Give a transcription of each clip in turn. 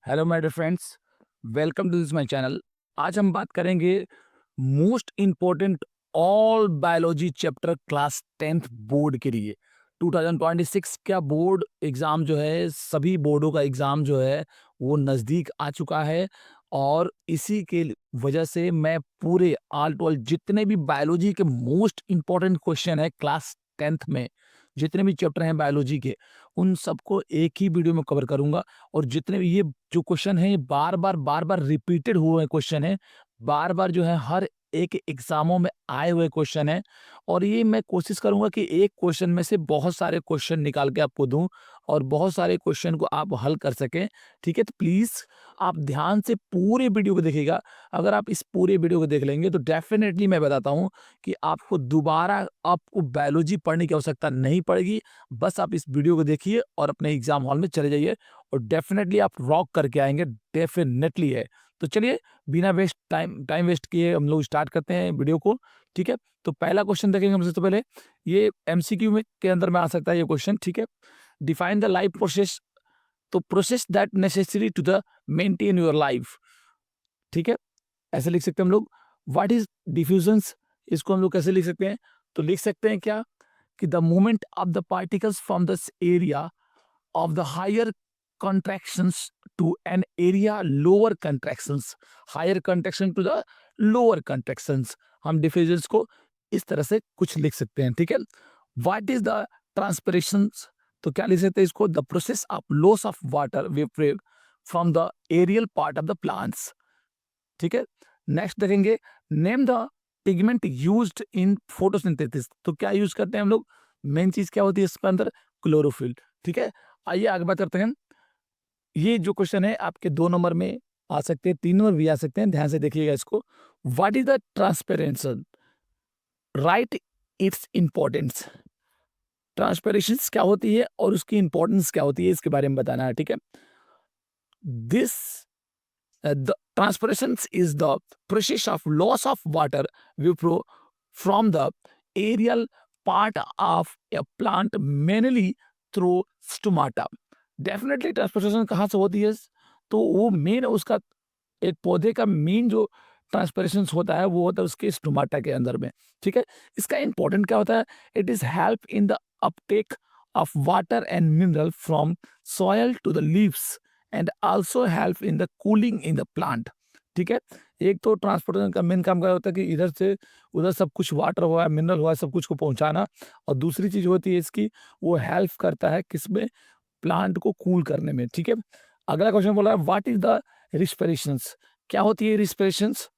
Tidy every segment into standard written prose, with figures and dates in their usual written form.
Hello my dear friends, welcome to this my channel. आज हम बात करेंगे most important all biology chapter class 10th board के लिए। 2026 का बोर्ड एग्ज़ाम जो है, सभी बोर्डों का एग्ज़ाम जो है वो नज़दीक आ चुका है और इसी के वजह से मैं पूरे ऑल टू ऑल जितने भी बायोलॉजी के मोस्ट इम्पोर्टेंट क्वेश्चन है क्लास 10th में, जितने भी चैप्टर हैं बायोलॉजी के, उन सबको एक ही वीडियो में कवर करूँगा। और जितने भी ये जो क्वेश्चन है ये बार-बार रिपीटेड हुए क्वेश्चन है, बार-बार जो है हर एक एग्ज़ामों में आए हुए क्वेश्चन हैं और ये मैं कोशिश करूँगा कि एक क्वेश्चन में से बहुत सारे क्वेश्चन निकाल के आपको दूँ और बहुत सारे क्वेश्चन को आप हल कर सकें, ठीक है? तो प्लीज़ आप ध्यान से पूरे वीडियो को देखिएगा। अगर आप इस पूरे वीडियो को देख लेंगे तो डेफ़िनेटली मैं बताता हूँ कि आपको दोबारा आपको बायोलॉजी पढ़ने की आवश्यकता नहीं पड़ेगी। बस आप इस वीडियो को देखिए और अपने एग्जाम हॉल में चले जाइए और डेफिनेटली आप रॉक करके आएँगे, डेफिनेटली है। तो चलिए बिना टाइम वेस्ट किए हम लोग स्टार्ट करते हैं वीडियो को, ठीक है? तो पहला क्वेश्चन देखेंगे हम सबसे पहले, ये एमसीक्यू में के अंदर में आ सकता है ये क्वेश्चन, ठीक है? डिफाइन द लाइफ प्रोसेस, तो process that necessary to the maintain your life, ठीक है? ऐसे लिख सकते हैं हम लोग। व्हाट इज़ डिफ्यूजन्स, इसको हम लोग कैसे लिख सकते हैं? तो लिख सकते हैं क्या कि the movement of the particles from this area of the higher contractions to an area lower contractions, higher contraction to the lower contractions, हम डिफ्यूजन्स को इस तरह से कुछ लिख सकते हैं, ठीक है? व्हाट इज द ट्रांसपिरेशंस, तो क्या लिख सकते हैं इसको? The process of loss of water vapour from the aerial part of the plants, ठीक है? नेक्स्ट देखेंगे, name the pigment used in photosynthesis, तो क्या यूज करते हैं हम लोग? मेन चीज क्या होती है इसके अंदर? क्लोरोफिल, ठीक है? आइए आगे बात करते हैं। ये जो क्वेश्चन है आपके 2 नंबर में आ सकते हैं, 3 नंबर भी आ सकते हैं, ध्यान से देखिएगा इसको। What is the transpiration, right its importance, transpirations क्या होती है और उसकी इंपॉर्टेंस क्या होती है इसके बारे में बताना है, ठीक है? This the transpirations is the process of loss of water vapor from the aerial part of a plant mainly through stomata. Definitely transportation कहाँ से होती है? तो वो मेन उसका एक पौधे का मेन जो ट्रांसपिरेशन होता है वो होता है उसके स्टोमाटा के अंदर में, ठीक है? इसका इंपॉर्टेंट क्या होता है? It is help in the uptake of water and mineral from soil to the leaves and also help in the cooling in the plant, ठीक है? एक तो ट्रांसपोर्टेशन का मेन काम क्या होता है कि इधर से उधर सब कुछ वाटर हुआ, मिनरल हुआ, सब कुछ को पहुंचाना। और दूसरी चीज होती है इसकी, वो हेल्प करता है किसमें? प्लांट को कूल करने में, ठीक है? अगला क्वेश्चन बोला है, व्हाट इज द रिस्पिरेशंस, क्या होती है रिस्पिरेशंस?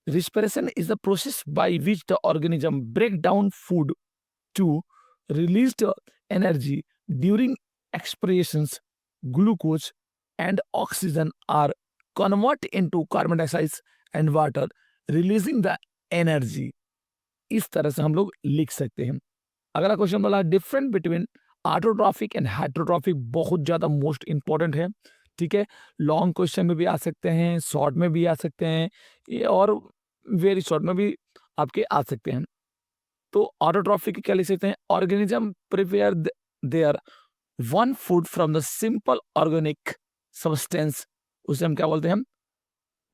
Respiration is the process by which the organism break down food to release the energy. During expirations, glucose and oxygen are converted into carbon dioxide and water, releasing the energy. इस तरह से हम लोग लिख सकते हैं। अगला क्वेश्चन बोला, डिफरेंट बिटवीन ऑटोट्रॉफिक एंड हाइड्रोट्रॉफिक, बहुत ज़्यादा मोस्ट इंपॉर्टेंट है, ठीक है? लॉन्ग क्वेश्चन में भी आ सकते हैं, शॉर्ट में भी आ सकते हैं, ये और वेरी शॉर्ट में भी आपके आ सकते हैं। तो ऑटोट्रॉफिक क्या लिख सकते हैं? Organism prepare their own food from the simple organic substance, उसे हम क्या बोलते हैं?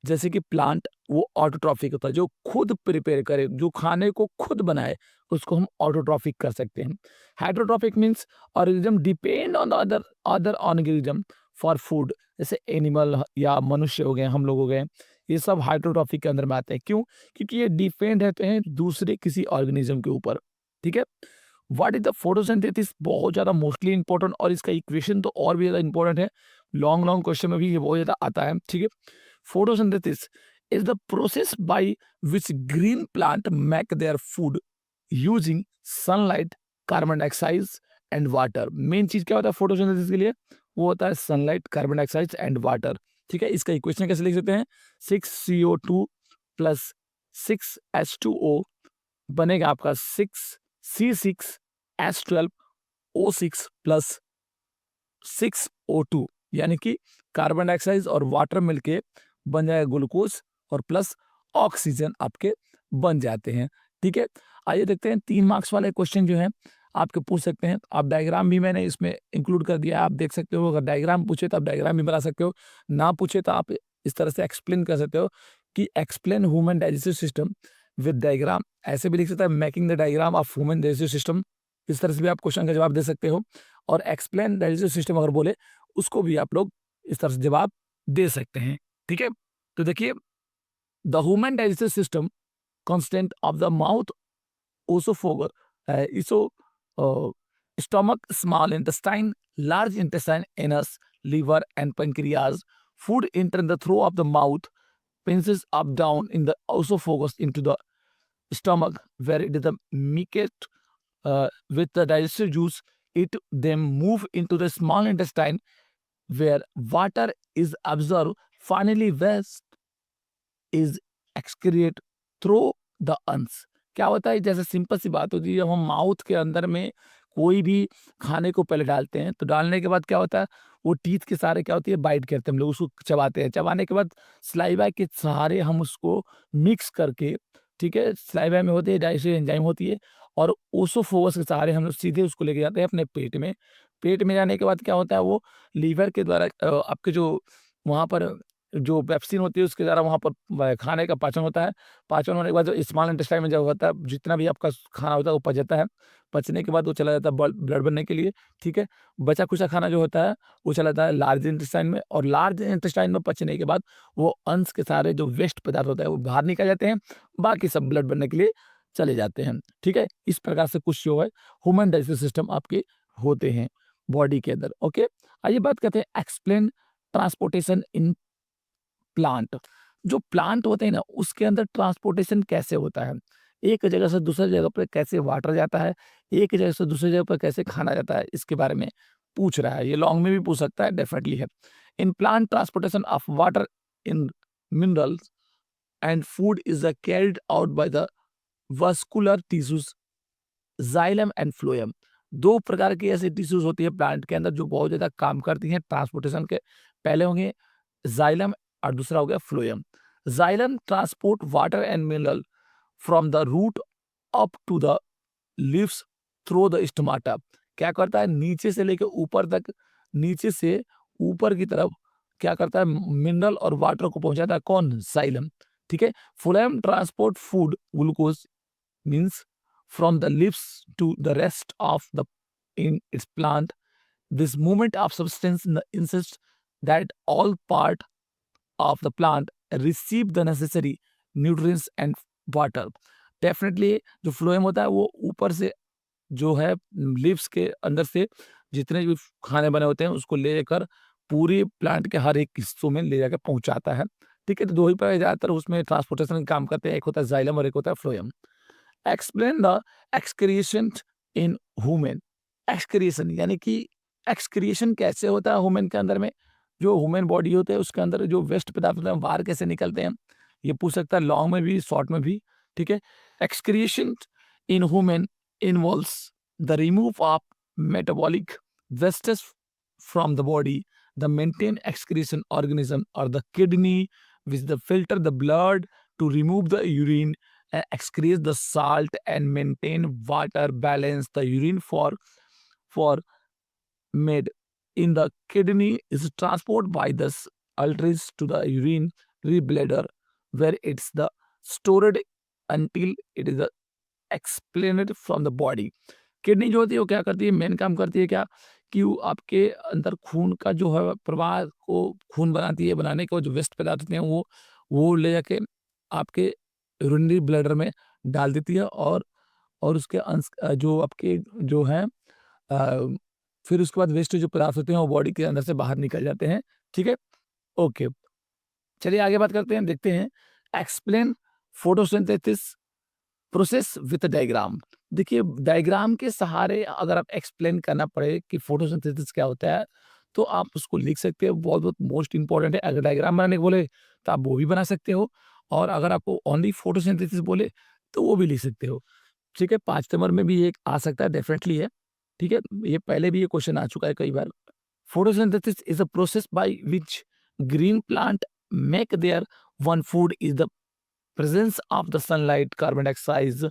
जैसे कि प्लांट, वो ऑटोट्रॉफिक होता है, जो खुद प्रिपेयर करे, जो खाने को खुद बनाए, उसको हम ऑटोट्रॉफिक कर सकते हैं। Hydrotrophic means organism depend on other other organism for food, जैसे एनिमल या मनुष्य हो गए, हम लोग हो गए, ये सब हाइड्रोट्रॉफिक के अंदर में आते हैं। क्यों? क्योंकि ये डिपेंड रहते हैं दूसरे किसी ऑर्गेनिज्म के ऊपर, ठीक है? व्हाट इज द फोटोसिंथेसिस, बहुत ज़्यादा मोस्टली इंपॉर्टेंट, और इसका इक्वेशन तो और भी ज़्यादा इंपॉर्टेंट है। लॉन्ग लॉन्ग क्वेश्चन में भी ये बहुत ज़्यादा आता है, ठीक है? Photosynthesis is the process by which green plant make their food using sunlight, carbon dioxide and water. Main चीज क्या होता है फोटोसिंथेसिस के लिए? वो होता है sunlight, carbon dioxide and water, ठीक है? इसका इक्वेशन कैसे लिख सकते हैं? 6CO2 प्लस 6H2O बनेगा आपका 6C6H12O6 प्लस 6O2, यानी कि कार्बन डाइऑक्साइड और वाटर मिलके बन जाएगा ग्लूकोज और प्लस ऑक्सीजन आपके बन जाते हैं, ठीक है? आइए देखते हैं 3 मार्क्स वाले क्वेश्चन जो हैं आपके पूछ सकते हैं। आप डायग्राम भी मैंने इसमें इंक्लूड कर दिया है, आप देख सकते हो। अगर डायग्राम पूछे तो आप डायग्राम भी बना सकते हो, ना पूछे तो आप इस तरह से एक्सप्लेन कर सकते हो कि explain human digestive system with diagram. ऐसे भी लिख सकता है making the diagram of human digestive system. इस तरह से भी आप क्वेश्चन का जवाब दे सकते हो। और एक्सप्लेन डाइजेस्टिव सिस्टम अगर बोले उसको भी आप लोग इस तरह से जवाब दे सकते हैं। ठीक है, तो देखिए the human digestive system constant of the mouth, esophagus, iso, uh, stomach, small intestine, large intestine, anus, liver, and pancreas. Food enter the throat of the mouth, passes up down in the esophagus into the stomach, where it is the meat with the digestive juice. It then move into the small intestine, where water is absorbed. Finally, waste is excrete through the अंस। क्या होता है, जैसे simple सी बात होती है, जब हम माउथ के अंदर में कोई भी खाने को पहले डालते हैं तो डालने के बाद क्या होता है, वो टीथ के सहारे क्या होती है बाइट करते हैं, हम लोग उसको चबाते हैं। चबाने के बाद स्लाइवा के सहारे हम उसको मिक्स करके, ठीक है, स्लाइवा में होती है डाइजेस्टिव एंजाइम होती है, और ओसोफोगस के सहारे हम लोग सीधे उसको लेके जाते हैं अपने पेट में। पेट में जाने के बाद क्या होता है, वो लीवर के द्वारा आपके जो वहाँ पर जो पेप्सिन होती है उसके द्वारा वहाँ पर खाने का पाचन होता है। पाचन होने के बाद जो स्मॉल इंटेस्टाइन में जब होता है, जितना भी आपका खाना होता है वो पच जाता है। पचने के बाद वो चला जाता है ब्लड बनने के लिए, ठीक है। बचा-खुचा खाना जो होता है वो चला जाता है लार्ज इंटेस्टाइन में, और लार्ज इंटेस्टाइन में पचने के बाद वो अंश के सारे जो वेस्ट पदार्थ होता है वो बाहर निकल जाते हैं, बाकी सब ब्लड बनने के लिए चले जाते हैं, ठीक है। इस प्रकार से कुछ जो है ह्यूमन डाइजेस्टिव सिस्टम आपके होते हैं बॉडी के अंदर, ओके। आइए बात करते हैं एक्सप्लेन ट्रांसपोर्टेशन इन प्लांट। जो प्लांट होते हैं ना उसके अंदर ट्रांसपोर्टेशन कैसे होता है, एक जगह से दूसरी जगह पर कैसे वाटर जाता है, एक जगह से दूसरी जगह पर कैसे खाना जाता है, इसके बारे में पूछ रहा है। ये लॉन्ग में भी पूछ सकता है, डेफिनेटली है। In plant transportation of water in minerals and food is carried out by the vascular tissues xylem and phloem. दो प्रकार की ऐसी टिश्यूज होती है प्लांट के अंदर जो बहुत ज्यादा काम करती हैं ट्रांसपोर्टेशन के। पहले होंगे जाइलम और दूसरा हो गया phloem. Xylem transport water and mineral from the root up to the leaves through the stomata. क्या करता है, नीचे से लेकर ऊपर तक, नीचे से ऊपर की तरफ क्या करता है, मिनरल और वाटर को पहुंचाता है कौन, जाइलम, ठीक है। Phloem transport food glucose means from the leaves to the rest of the in its plant. This movement of substance insists that all part of the plant receive the necessary nutrients and water. Definitely जो phloem होता है वो ऊपर से जो है leaves के अंदर से जितने भी खाने बने होते हैं उसको लेकर पूरी प्लांट के हर एक हिस्सों में ले जाकर पहुंचाता है, ठीक है। तो दो ही पर ज्यादातर उसमें ट्रांसपोर्टेशन काम करते हैं, एक होता है जाइलम और एक होता है phloem. Explain the excretion in human. Excretion यानी कि एक्सक्रिएशन कैसे होता है ह्यूमन के अंदर में, जो ह्यूमन बॉडी होते हैं उसके अंदर जो वेस्ट पदार्थ होते हैं बाहर कैसे निकलते हैं, ये पूछ सकता है लॉन्ग में भी शॉर्ट में भी, ठीक है। Excretion in human involves the remove of metabolic wastage from the body, the maintain excretion organism और the kidney which the filter the blood to remove the urine, excrete the salt and maintain water balance. The urine for made in the kidney is transported by the arteries to the urine bladder where it's the stored until it is expelled from the body. Kidney जो होती है वो क्या करती है, main काम करती है क्या कि वो आपके अंदर खून का जो है प्रवाह को खून बनाती है, बनाने के जो वेस्ट पदार्थ होते हैं वो ले जाके आपके यूरिनरी ब्लैडर में डाल देती है, और उसके अंश जो आपके जो है फिर उसके बाद वेस्ट जो पदार्थ होते हैं वो बॉडी के अंदर से बाहर निकल जाते हैं, ठीक है। ओके, चलिए आगे बात करते हैं, देखते हैं explain photosynthesis process with diagram. देखिए डायग्राम के सहारे अगर आप एक्सप्लेन करना पड़े कि फोटोसिंथेसिस क्या होता है तो आप उसको लिख सकते हो, बहुत बहुत मोस्ट इंपॉर्टेंट है। अगर डायग्राम बनाने को बोले तो आप वो भी बना सकते हो, और अगर आपको ओनली फोटोसिंथेसिस बोले तो वो भी लिख सकते हो, ठीक है। 5 नंबर में भी एक आ सकता है, डेफिनेटली है, ठीक है। ये पहले भी ये क्वेश्चन आ चुका है कई बार। Photosynthesis is a process by which green plant make their own food is the presence of the sunlight, carbon dioxide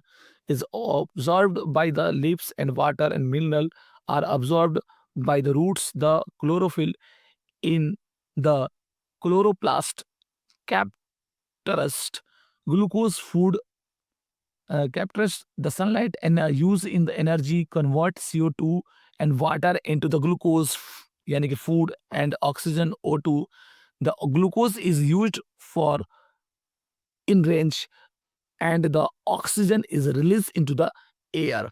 is absorbed by the leaves, and water and mineral are absorbed by the roots. The chlorophyll in the chloroplast captures glucose food, captures the sunlight and use in the energy, convert CO2 and water into the glucose, यानी कि food and oxygen O2. The glucose is used for in range and the oxygen is released into the air.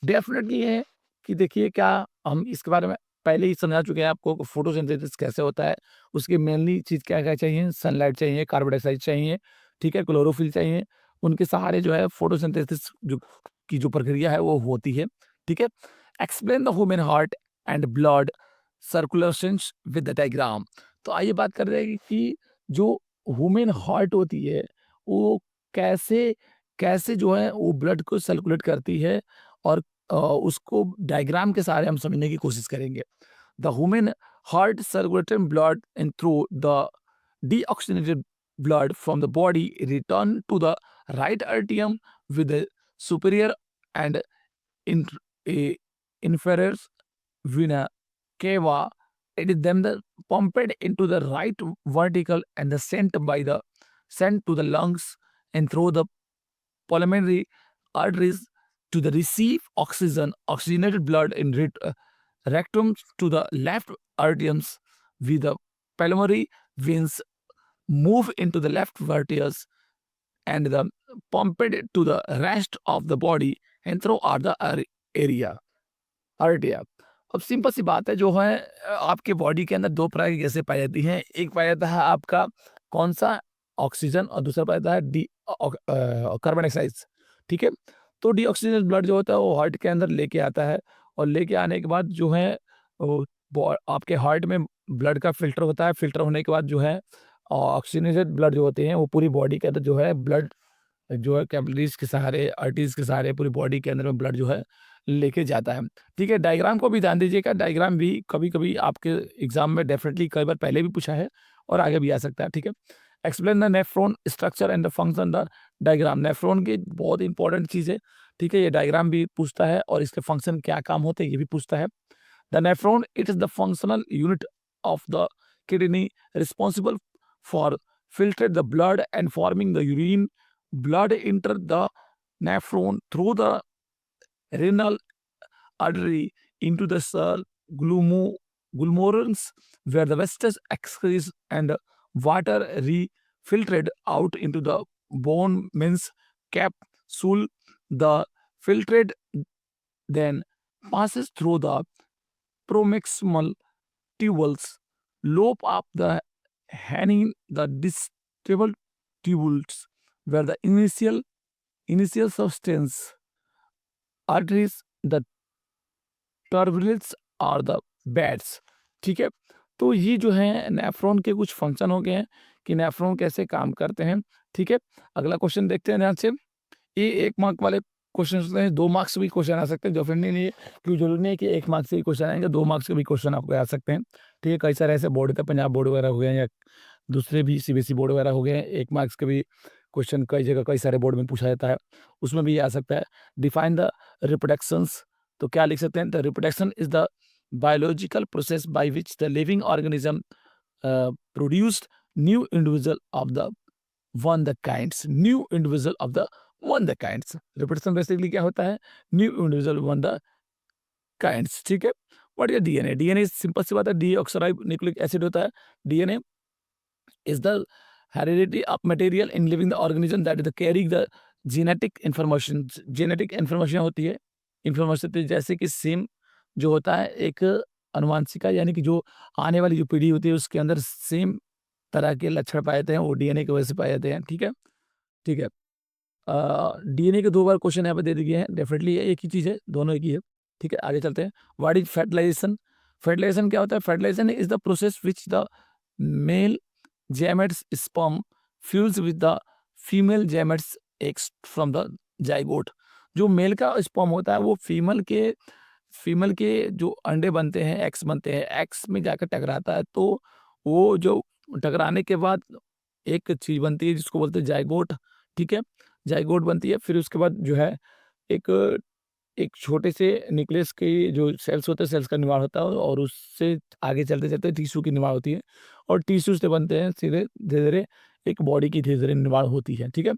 Definitely है कि देखिए क्या हम इसके बारे में पहले ही समझा चुके हैं आपको फोटोसिंथेसिस कैसे होता है। उसकी मेनली चीज़ क्या-क्या चाहिए, सनलाइट चाहिए, कार्बन डाइऑक्साइड चाहिए, ठीक है, क्लोरोफिल चाहिए। उनके सहारे जो है फोटोसिंथेसिस जो प्रक्रिया है वो होती है, ठीक है। Explain the human heart and blood circulations with the diagram. तो आइए बात कर रहे हैं कि जो ह्यूमन हार्ट होती है वो कैसे कैसे जो है वो ब्लड को सर्कुलेट करती है और उसको डायग्राम के सहारे हम समझने की कोशिश करेंगे। The human heart circulating blood in through the deoxygenated blood from the body return to the right atrium with the superior and in, a, inferior vena cava. It is then pumped into the right vertical and sent to the lungs and through the pulmonary arteries to the receive oxygenated blood in rectum to the left arterials with the pulmonary veins move into the left vertex and the pumped to the rest of the body and throughout the area arteria. अब simple सी बात है जो है आपके body के अंदर दो प्रकार की गैसें पाई जाती हैं। एक पाया जाता है आपका कौन सा ऑक्सीजन और दूसरा पाया जाता है कार्बन डाइऑक्साइड, ठीक है। तो डीऑक्सीजन ब्लड जो होता है वो हार्ट के अंदर लेके आता है और लेके आने के बाद जो है आपके हार्ट में ब्लड का फिल्टर होता है। फिल्टर होने के बाद जो है ऑक्सीजनेटेड ब्लड जो होते हैं वो पूरी बॉडी के अंदर जो है ब्लड जो है कैपिलरीज के सहारे आर्टरीज के सहारे पूरी बॉडी के अंदर में ब्लड जो है लेके जाता है, ठीक है। डायग्राम को भी ध्यान दीजिएगा। डायग्राम भी कभी-कभी आपके एग्जाम में डेफिनेटली कई बार पहले भी पूछा है और आगे भी आ सकता है, ठीक है। Explain the nephron structure and the function the diagram. Nephron की बहुत इंपॉर्टेंट चीज़ है, ठीक है। ये डायग्राम भी पूछता है और इसके फंक्शन क्या काम होते हैं ये भी पूछता है। The nephron it is the functional unit of the kidney responsible for filtrate the blood and forming the urine. Blood enter the nephron through the renal artery into the cell glomerulus where the vestes excrete and water refiltrated out into the bone means capsule. The filtrate then passes through the proximal tubules, lobe of the hanging the distal tubules where the initial substance arteries the turbinates और the beds, ठीक है। तो ये जो है nephron के कुछ function हो गए हैं कि नेफ्रॉन कैसे काम करते हैं, ठीक है। अगला क्वेश्चन देखते हैं ध्यान से। ये 1 मार्क वाले क्वेश्चन होते हैं, 2 मार्क्स भी क्वेश्चन आ सकते हैं। डेफिनेटली नहीं क्यों जरूरी नहीं है कि 1 मार्क्स से ही क्वेश्चन आएंगे, 2 मार्क्स के भी क्वेश्चन आपको आ सकते हैं, ठीक है। कई सारे ऐसे बोर्ड थे, पंजाब बोर्ड वगैरह हो गए या दूसरे भी सीबीएसई बोर्ड वगैरह हो गए हैं। 1 मार्क्स के भी क्वेश्चन कई जगह कई सारे बोर्ड में पूछा जाता है, उसमें भी आ सकता है। डिफाइन द रिप्रोडक्शंस, तो क्या लिख सकते हैं? The reproduction is the biological process by which the living organism produced new individual of the one the kinds, new individual of the one the kinds. Reproduction basically क्या होता है? New individual one the kinds, ठीक है। What is DNA? DNA simple सी बात है, डीऑक्सराइब nucleic acid होता है। DNA is the heredity of material in living the organism that is carrying the genetic information. Genetic information होती है, information जैसे कि सेम जो होता है एक अनुवांशिका, यानी कि जो आने वाली जो पीढ़ी होती है उसके अंदर सेम तरह के लक्षण पाए जाते हैं, वो डीएनए की वजह से पाए जाते हैं, ठीक है, ठीक है। डीएनए के 2 बार क्वेश्चन यहाँ पे दे दिए हैं, डेफिनेटली एक ही चीज़ है, दोनों एक ही है, ठीक है। आगे चलते हैं। What is fertilisation? फर्टिलाइजेशन क्या होता है? Fertilisation is the process which the male gametes sperm fuse with the female gametes eggs from the zygote. जो मेल का स्पर्म होता है वो फीमेल के जो अंडे बनते हैं, एग्स बनते हैं, एग्स में जाकर टकराता है, तो वो जो टकराने के बाद एक चीज़ बनती है जिसको बोलते हैं जाइगोट, ठीक है। जाइगोट बनती है, फिर उसके बाद जो है एक एक छोटे से न्यूक्लियस के जो सेल्स होते हैं, सेल्स का निर्माण होता है और उससे आगे चलते-चलते टिश्यू की निर्माण होती है और टिश्यू से बनते हैं सीधे धीरे-धीरे एक बॉडी की धीरे-धीरे निर्माण होती है, ठीक है?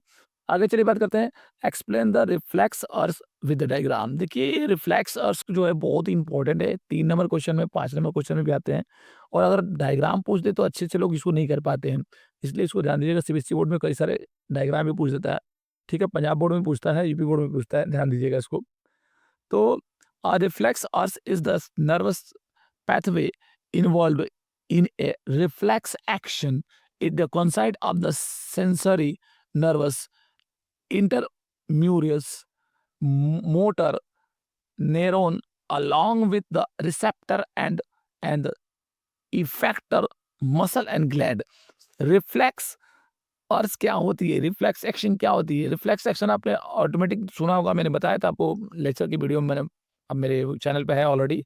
आगे चलिए बात करते हैं explain the reflex earth with the diagram. देखिए ये रिफ्लेक्स अर्थ जो है बहुत ही इंपॉर्टेंट है, 3 नंबर क्वेश्चन में, 5 नंबर क्वेश्चन में भी आते हैं और अगर डायग्राम पूछ दे तो अच्छे-अच्छे लोग इसको नहीं कर पाते हैं। इसलिए इसको ध्यान दीजिएगा, सीबीएसई बोर्ड में कई सारे डायग्राम भी पूछ देता है, ठीक है? पंजाब बोर्ड में पूछता है, यूपी बोर्ड में पूछता है, ध्यान दीजिएगा इसको। तो reflex arch is the nervous pathway involved in a reflex action. It the consists of the sensory nervous, intermedius, motor neuron along with the receptor and effector muscle and gland. Reflex अर्स क्या होती है? Reflex action क्या होती है? Reflex action आपने automatic सुना होगा, मैंने बताया था आपको लेक्चर की वीडियो में, मैंने अब मेरे चैनल पे है ऑलरेडी।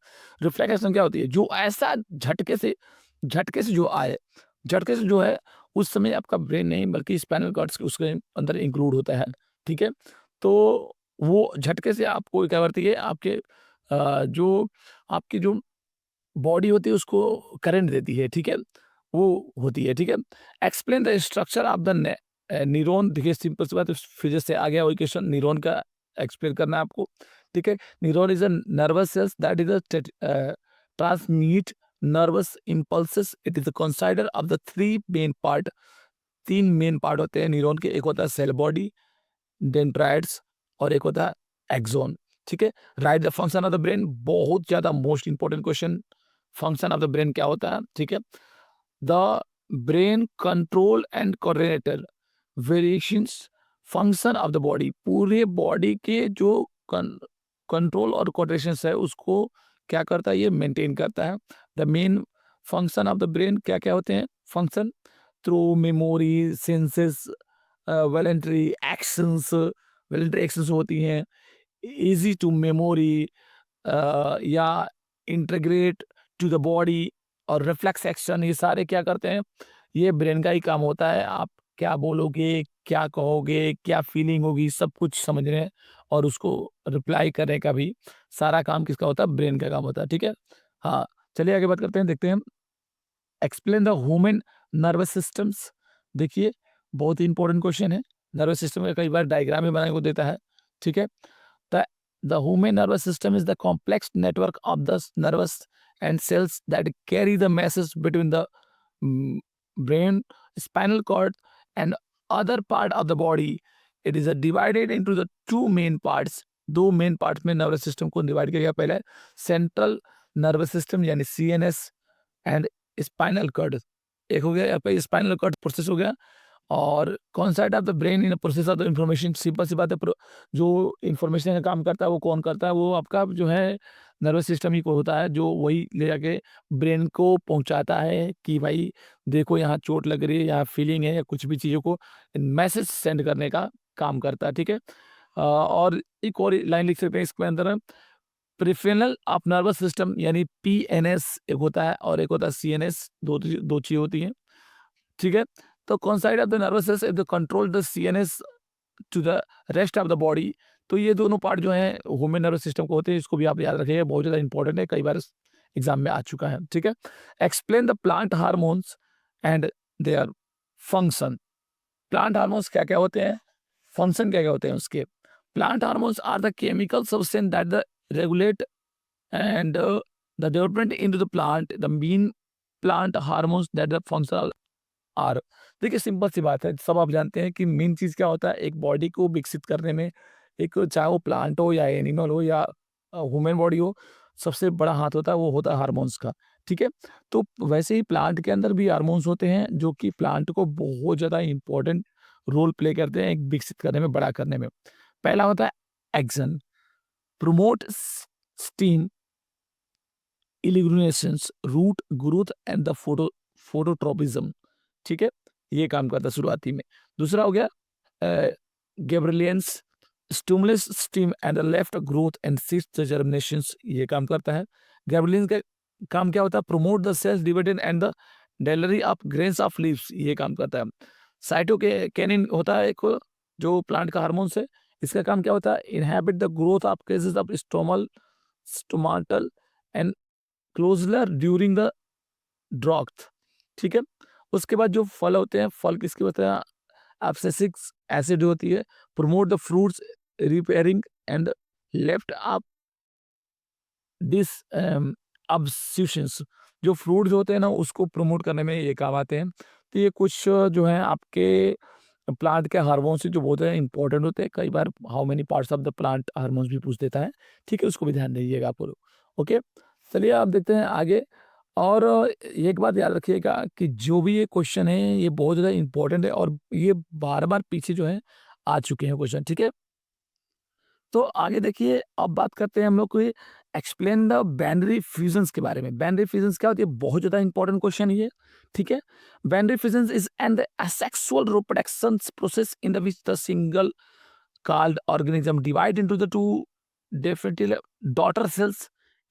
रिफ्लेक्स एक्शन क्या होती है? जो ऐसा झटके से जो आए, झटके से जो है उस समय आपका ब्रेन नहीं बल्कि स्पाइनल कॉर्ड्स उसके अंदर इंक्लूड होता है, ठीक है? तो वो झटके से आपको क्या करती है, आपके जो आपकी जो बॉडी होती है उसको करंट देती है, ठीक है? वो होती है, ठीक है? Explain the structure of the neuron. देखिए सिंपल सी बात है, फिजिक्स से आ गया वही क्वेश्चन, न्यूरॉन का एक्सप्लेन करना है आपको, ठीक है? Neuron is a nervous cells that is transmit nervous impulses. It is consider of the 3 main part. 3 main part होते हैं न्यूरॉन के, एक होता है सेल बॉडी, डेंड्राइट्स और एक होता है एक्सॉन, ठीक है? Right the function of the brain, बहुत ज़्यादा most important question, function of the brain क्या होता है, ठीक है? The brain control and coordinator variations function of the body, पूरे बॉडी के जो कंट्रोल और कोऑर्डिनेशन है उसको क्या करता है, ये मेंटेन करता है। The main function of the brain क्या क्या होते हैं function? Through memory, senses, voluntary actions होती हैं, इजी टू मेमोरी या इंटीग्रेट टू द बॉडी और रिफ्लेक्स एक्शन, ये सारे क्या करते हैं, ये ब्रेन का ही काम होता है। आप क्या बोलोगे, क्या कहोगे, क्या फीलिंग होगी, सब कुछ समझने और उसको रिप्लाई करने का भी सारा काम किसका होता है? ब्रेन का काम होता है, ठीक है? हाँ, चलिए आगे बात करते हैं, देखते हैं। Explain the human nervous systems. देखिए बहुत ही इंपॉर्टेंट क्वेश्चन है, नर्वस सिस्टम का कई बार डायग्राम भी बनाने को देता है, ठीक है? The the human nervous system is the complex network of the nervous and cells that carry the message between the brain, spinal cord, and other part of the body. It is divided into the 2 main parts. 2 main parts में nervous system को divide किया गया। पहले central nervous system यानी CNS and spinal cord, एक हो गया आपका स्पाइनल कॉर्ड प्रोसेस हो गया। और कौन सा of the brain in process of the information, simple सी बात है, जो इंफॉर्मेशन का काम करता है वो कौन करता है? वो आपका जो है नर्वस सिस्टम ही को होता है, जो वही ले जाके ब्रेन को पहुंचाता है कि भाई देखो यहाँ चोट लग रही है, यहाँ फीलिंग है, या कुछ भी चीज़ों को मैसेज सेंड करने का काम करता है, ठीक है? और एक और लाइन लिख सकते हैं इसके अंदर, प्रिफ्रेनल ऑफ नर्वस सिस्टम यानी पीएनएस एक होता है और एक होता है सीएनएस, दो चीज़ होती हैं, ठीक है? तो कौन side of the nervous system control the CNS to the rest of the body. तो ये दोनों पार्ट जो हैं ह्यूमन नर्वस सिस्टम को होते हैं, इसको भी आप याद रखिएगा, बहुत ज़्यादा इंपॉर्टेंट है, कई बार एग्जाम में आ चुका है, ठीक है? Explain the plant hormones and their function. Plant hormones क्या क्या होते हैं, फंक्शन क्या क्या होते हैं उसके? Plant hormones are the chemical substance that the regulate and the development into the plant, the mean plant hormones that the functional are। देखिए सिंपल सी बात है, सब आप जानते हैं कि मेन चीज़ क्या होता है एक बॉडी को विकसित करने में, एक चाहे वो प्लांट हो या एनिमल हो या ह्यूमन बॉडी हो, सबसे बड़ा हाथ होता है वो होता है हार्मोन्स का, ठीक है? तो वैसे ही प्लांट के अंदर भी हार्मोन्स होते हैं जो कि प्लांट को बहुत ज़्यादा इंपॉर्टेंट रोल प्ले करते हैं एक विकसित करने में, बड़ा करने में। पहला होता है auxin, promote stem elongations, root growth and the phototropism, ठीक है? ये काम करता है शुरुआती में। दूसरा हो गया gibberellins, stimulus stem and left growth and cyst germinations, ये काम करता है। गैब्रिलियंस का काम क्या होता है? Promote the cells dividend and the delay of grains of leaves, ये काम करता है। साइटोकिनिन होता है एक जो प्लांट का हार्मोन्स है, इसका काम क्या होता है? Inhibit the growth of cases of stomatal and closure during the drought, ठीक है। उसके बाद जो फल होते हैं, फल किसके होते हैं? एब्सिसिक एसिड होती है। Promote the fruits repairing and left up this abscissions, जो फ्रूट्स होते हैं ना उसको प्रमोट करने में ये काम आते हैं। तो ये कुछ जो है आपके प्लांट के हार्मोन से जो बहुत ज़्यादा इंपॉर्टेंट होते हैं। कई बार how many parts of the plant hormones भी पूछ देता है, ठीक है, उसको भी ध्यान दीजिएगा आप लोग। ओके, चलिए आप देखते हैं आगे। और एक बात याद रखिएगा कि जो भी ये क्वेश्चन है ये बहुत ज़्यादा इंपॉर्टेंट है और ये बार-बार पीछे जो है आ चुके हैं क्वेश्चन, ठीक है। तो आगे देखिए, अब बात करते हैं हम लोग कोई एक्सप्लेन द बाइनरी फ्यूजन्स के बारे में। बाइनरी फ्यूजन्स क्या होती है? बहुत ज़्यादा इंपॉर्टेंट क्वेश्चन है ये, ठीक है। Binary fusions is an asexual reproduction process in the which the single called organism divide into the two different daughter cells।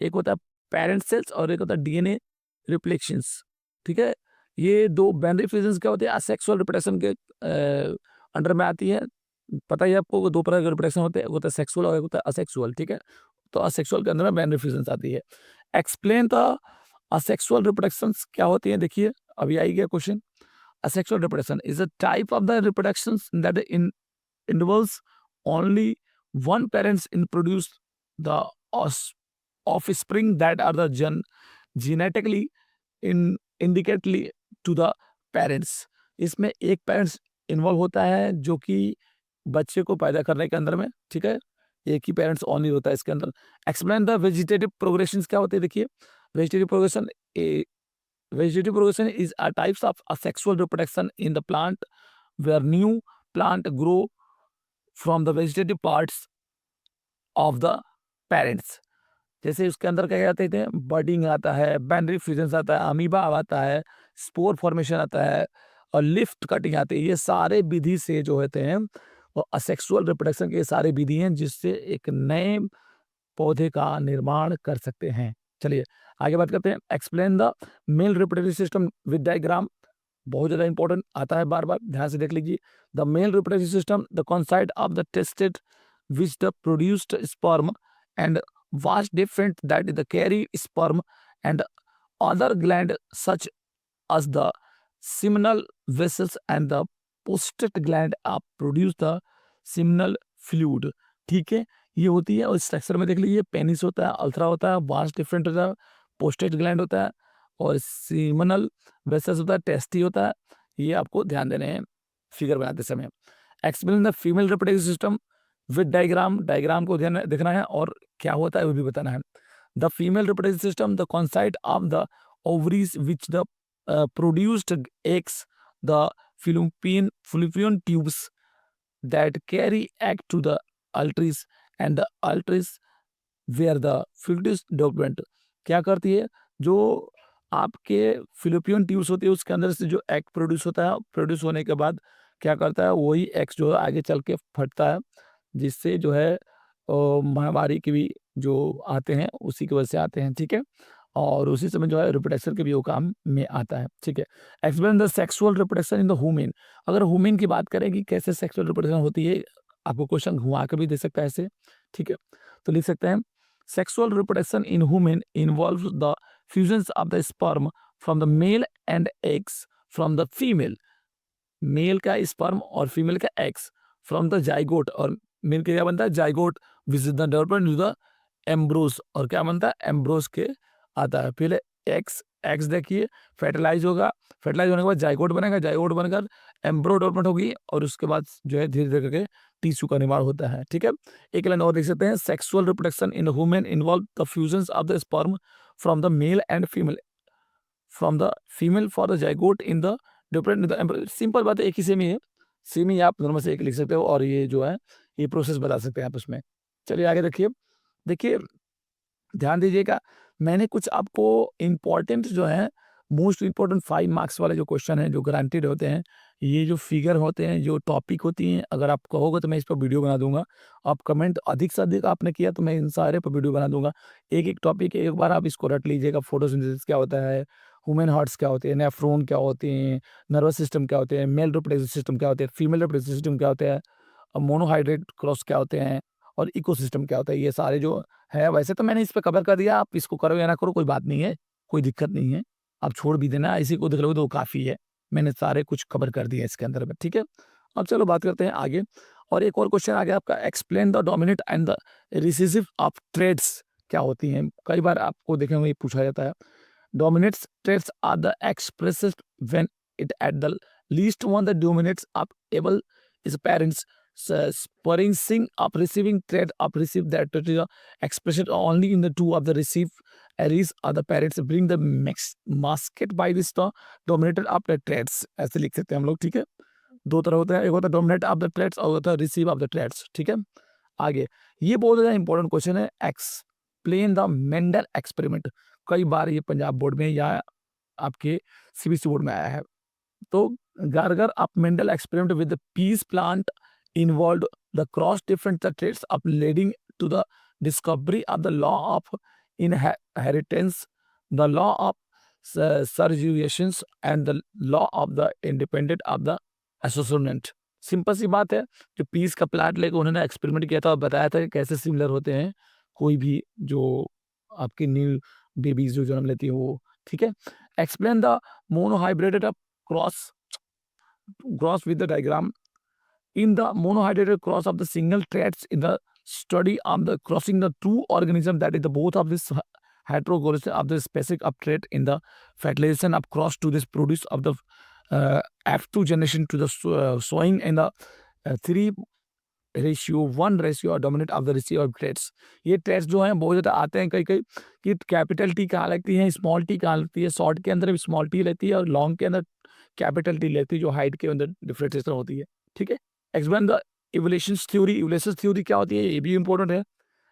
एक होता है पेरेंट सेल्स और एक होता है डीएनए रिप्लेक्शंस, ठीक है। ये दो बाइनरी फ्यूजन्स क्या होते हैं? असेक्सुअल रिप्रोडक्शन के अंडर में आती है। पता ही है आपको, दो प्रकार के रिप्रोडक्शन होते हैं, एक होता है सेक्सुअल और एक होता है असेक्सुअल, ठीक है। तो असेक्सुअल के अंदर में बाइनरी फ्यूजन्स आती है। एक्सप्लेन द असेक्सुअल रिप्रोडक्शंस क्या होती है? देखिए अभी आई गया question. Asexual reproduction is a type of the reproductions that involves only one parents in produce the offspring that are the genetically indicately to the parents। इसमें एक पेरेंट्स इन्वॉल्व होता है जो कि बच्चे को पैदा करने के अंदर में, ठीक है। एक ही पेरेंट्स ओनली होता है इसके अंदर। एक्सप्लेन द वेजिटेटिव प्रोग्रेशन क्या होते हैं? देखिए vegetative progression, vegetative progression is a types of asexual reproduction in the plant where new plant grow from the vegetative parts of the parents। जैसे उसके अंदर क्या कहते थे? बडिंग आता है, बाइनरी फ्यूजन आता है, अमीबा आता है, स्पोर फॉर्मेशन आता है और लिफ्ट कटिंग आती है। ये सारे विधि से जो होते हैं वो असेक्सुअल रिप्रोडक्शन के सारे विधि हैं जिससे एक नए पौधे का निर्माण कर सकते हैं। चलिए आगे बात करते हैं। Explain the male reproductive system with diagram. बहुत ज़्यादा इंपॉर्टेंट आता है, बार-बार ध्यान से देख लीजिए। The male reproductive system the कॉन्साइड of the tested which the produced sperm and was different that the carry sperm and other gland such as the seminal vessels and the prostate gland are produce the seminal fluid, ठीक है। ये होती है और structure में देख लीजिए, penis होता है, अल्थरा होता है, वास डिफरेंट होता है, पोस्टेट ग्लैंड होता है और सीमनल वेसल्स होता है, टेस्टी होता है। ये आपको ध्यान देने हैं फिगर बनाते समय। Explain the female reproductive system with diagram. Diagram को ध्यान देखना है और क्या होता है वो भी बताना है। The female reproductive system the कॉन्साइट of the ovaries which the produced eggs, the fallopian tubes that carry egg to the uterus and the uterus where the fetus development। क्या करती है? जो आपके फिलिपियन ट्यूब्स होती है उसके अंदर से जो एग प्रोड्यूस होता है, प्रोड्यूस होने के बाद क्या करता है? वही एग्स जो है आगे चल के फटता है, जिससे जो है महामारी के भी जो आते हैं उसी की वजह से आते हैं, ठीक है। और उसी समय जो है रिप्रोडक्शन के भी वो काम में आता है, ठीक है। Explain the sexual reproduction in the human. अगर ह्यूमन की बात करें कि कैसे सेक्सुअल रिप्रोडक्शन होती है, आपको क्वेश्चन घुमा के भी दे सकता है ऐसे, ठीक है। तो लिख सकते हैं sexual reproduction in human involves the fusions of the sperm from the male and eggs from the female. Male का स्पर्म और फीमेल का एग्स फ्रॉम द जाइगोट, और मेल के क्या बनता है? Zygote which is the development to the embryos, और क्या बनता है? एम्ब्रोस के आता है। पहले एग्स एग्स देखिए फर्टिलाइज होगा, फर्टिलाइज होने के बाद जाइगोट बनेगा, जाइगोट बनकर एम्ब्रो डेवलपमेंट होगी और उसके बाद जो है धीरे धीरे करके टिश्यू का निर्माण होता है, ठीक है। एक लाइन और देख सकते हैं। Sexual reproduction in human involve the fusions of the sperm from the male and female from the female for the zygote in the different. Simple बात है, एक ही सेम ही है, सेम ही आप दोनों में से एक लिख सकते हो और ये जो है ये प्रोसेस बता सकते हैं आप उसमें। चलिए आगे देखिए। देखिए ध्यान दीजिएगा, मैंने कुछ आपको इम्पोर्टेंट जो है मोस्ट इम्पोर्टेंट 5 मार्क्स वाले जो क्वेश्चन हैं जो गारंटीड होते हैं, ये जो फिगर होते हैं, जो टॉपिक होती हैं, अगर आप कहोगे तो मैं इस पर वीडियो बना दूंगा। आप कमेंट अधिक से अधिक आपने किया तो मैं इन सारे पर वीडियो बना दूंगा। एक एक टॉपिक एक बार आप इसको रट लीजिएगा। फोटोसिंथेसिस क्या होता है, ह्यूमन हार्ट्स क्या होते हैं, नेफ्रॉन क्या होते हैं, नर्वस सिस्टम क्या होते हैं, मेल रिप्रोडक्टिव सिस्टम क्या होते हैं, फीमेल रिप्रोडक्टिव सिस्टम क्या होता है, अब मोनोहाइड्रेट क्रॉस क्या होते हैं और इकोसिस्टम क्या होता है, ये सारे जो है, वैसे तो मैंने इस पे कवर कर दिया, आप इसको करो या ना करो कोई बात नहीं है, कोई दिक्कत नहीं है, आप छोड़ भी देना, इसी को देख लोगे तो काफ़ी है, मैंने सारे कुछ कवर कर दिए इसके अंदर में, ठीक है। अब चलो बात करते हैं आगे, और एक और क्वेश्चन आ गया आपका, explain the dominant and the recessive of traits क्या होती हैं, कई बार आपको देखने में ये पूछा जाता है। Dominant traits are the expressed when it at the least one that dominates up able is parents experiencing of receiving trait of receive that trait is expression only in the two of the receive areas are the parents bring the masket by this the dominated of the traits, ऐसे लिख सकते हैं हम लोग, ठीक है। दो तरह होता है, एक होता है डोमिनेट ऑफ द ट्रेड्स और होता है रिसीव ऑफ द ट्रेड्स, ठीक है। आगे ये बहुत ज़्यादा इंपॉर्टेंट क्वेश्चन है, एक्सप्लेन द मेंडल एक्सपेरिमेंट, कई बार ये पंजाब बोर्ड में या आपके सीबीएसई बोर्ड में आया है। तो गार्गर of Mendel experiment with the peas plant involved the cross different traits of leading to the discovery of the law of inheritance, the law of segregations and the law of the independent of the associate. Simple सी बात है, जो piece का plant लेकर उन्होंने experiment किया था और बताया था कि कैसे सिमिलर होते हैं कोई भी जो आपकी न्यू बेबीज जो जन्म लेती है वो, ठीक है। Explain the monohybrid cross cross with the diagram in the monohydrated cross of the single traits in the study of the crossing the two organism that is the both of this heterogynous of the specific of trait in the fertilization of cross to this produce of the F2 generation to the sowing in the 3:1 ratio dominant of the receiver traits। ये traits जो हैं बहुत ज़्यादा आते हैं कई कई कि कैपिटल टी कहाँ लगती है, स्मॉल टी कहाँ लगती है, शॉर्ट के अंदर स्मॉल टी रहती है और लॉन्ग के अंदर कैपिटल टी लेती है, जो हाइट के अंदर डिफरेंशिएशन होती है, ठीक है। Explain the evolution theory, evolution theory क्या होती है, ये भी इंपॉर्टेंट है।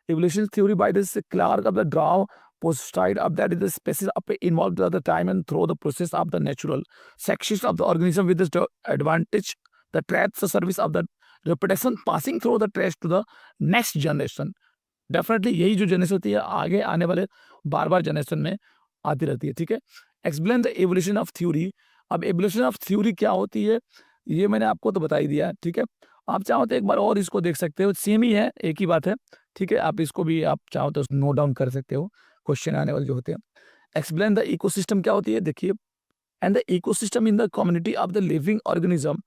Evolution theory by this Clark of the draw postulate of that is the species of involved at the time and through the process of the natural sections of the organism with this advantage the traits the service of the reputation passing through the traits to the next generation। Definitely यही जो generation होती है आगे आने वाले बार बार generation में आती रहती है, ठीक है। Explain the evolution of theory, अब एवोल्यूशन ऑफ थ्योरी क्या होती है ये मैंने आपको तो बता ही दिया है, ठीक है। आप चाहो तो एक बार और इसको देख सकते हो, सेम ही है, एक ही बात है, ठीक है। आप इसको भी आप चाहो तो नोट डाउन कर सकते हो, क्वेश्चन आने वाले जो होते हैं। एक्सप्लेन द इकोसिस्टम क्या होती है, देखिए, and the ecosystem in the community of the living organism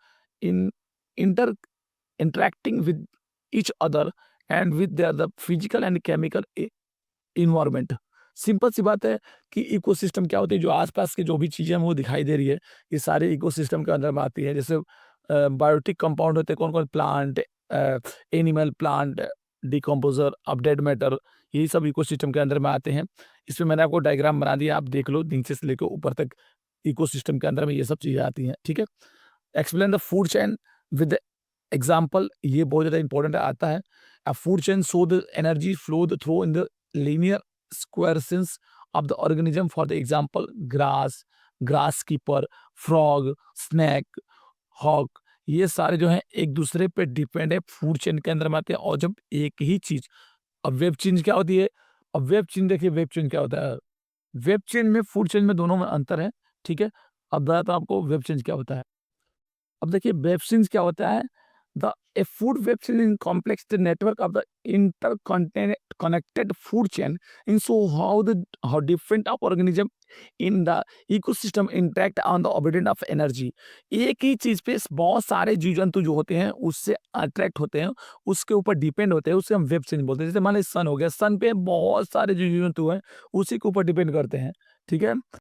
in inter interacting with each other and with the physical and chemical environment. Simple सी बात है कि इकोसिस्टम क्या होती है, जो आसपास की जो भी चीज़ें हैं वो दिखाई दे रही है, ये सारे इकोसिस्टम के अंदर में आती है। जैसे बायोटिक कंपाउंड होते हैं कौन कौन, plant, animal, plant, decomposer of dead matter, यही सब इकोसिस्टम के अंदर में आते हैं। इसमें मैंने आपको डायग्राम बना दिया, आप देख लो, नीचे से लेकर ऊपर तक इकोसिस्टम के अंदर में ये सब चीज़ें आती हैं, ठीक है। Explain the food chain with example, ये बहुत ज़्यादा इंपॉर्टेंट आता है। A food chain so the energy flow through in the linear sequence of the organism, for the example grass, grasshopper, frog, snake, hawk, ये सारे जो हैं एक दूसरे पे डिपेंड है, फूड चेन के अंदर में आते हैं। और जब एक ही चीज, अब वेब चेन क्या होती है, अब वेब चेन देखिए, वेब चेन क्या होता है, वेब चेन में फूड चेन में दोनों में अंतर है, ठीक है। अब बताता हूं आपको वेब चेन क्या होता है। अब देखिए वेब चेन क्या होता है, the a food web chain is complex the network of the interconnected food chain and so how different of organism in the ecosystem interact on the obedient of energy। एक ही चीज पे बहुत सारे जीव जंतु जो होते हैं उससे अट्रैक्ट होते हैं, उसके ऊपर डिपेंड होते हैं, उससे हम वेब चेन बोलते हैं। जैसे मान लीजिए सन हो गया, सन पे बहुत सारे जीव जंतु हैं, उसी के ऊपर डिपेंड करते हैं, ठीक है।